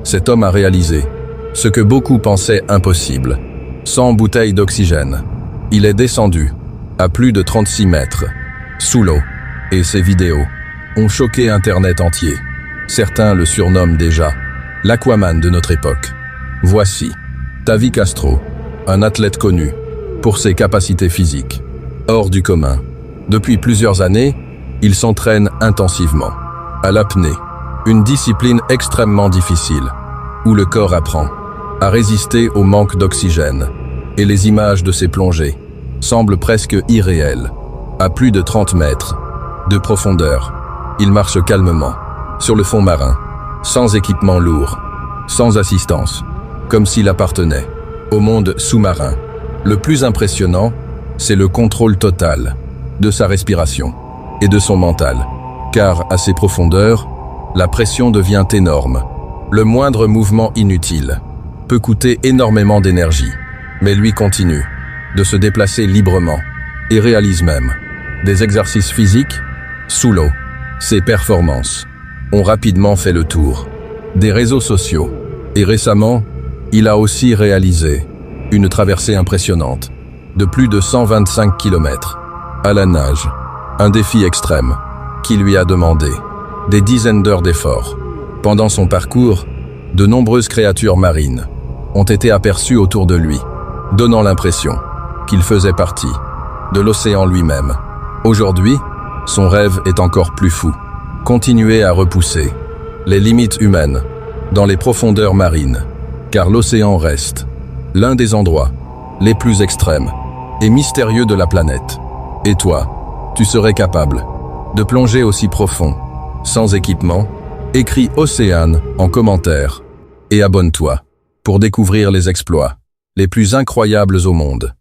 cet homme a réalisé ce que beaucoup pensaient impossible. 100 bouteilles d'oxygène. Il est descendu à plus de 36 mètres, sous l'eau, et ses vidéos ont choqué Internet entier. Certains le surnomment déjà l'Aquaman de notre époque. Voici Tavi Castro, un athlète connu pour ses capacités physiques hors du commun. Depuis plusieurs années, il s'entraîne intensivement à l'apnée, une discipline extrêmement difficile, où le corps apprend à résister au manque d'oxygène, et les images de ses plongées semblent presque irréelles. À plus de 30 mètres de profondeur, il marche calmement sur le fond marin, sans équipement lourd, sans assistance, comme s'il appartenait au monde sous-marin. Le plus impressionnant, c'est le contrôle total de sa respiration et de son mental, car à ces profondeurs, la pression devient énorme. Le moindre mouvement inutile peut coûter énormément d'énergie, mais lui continue de se déplacer librement et réalise même des exercices physiques sous l'eau. Ses performances ont rapidement fait le tour des réseaux sociaux et récemment, il a aussi réalisé une traversée impressionnante de plus de 125 km à la nage, un défi extrême qui lui a demandé des dizaines d'heures d'efforts. Pendant son parcours, de nombreuses créatures marines ont été aperçues autour de lui, donnant l'impression qu'il faisait partie de l'océan lui-même. Aujourd'hui, son rêve est encore plus fou. Continuer à repousser les limites humaines dans les profondeurs marines, car l'océan reste l'un des endroits les plus extrêmes et mystérieux de la planète. Et toi, tu serais capable de plonger aussi profond, sans équipement? Écris Océane en commentaire et abonne-toi pour découvrir les exploits les plus incroyables au monde.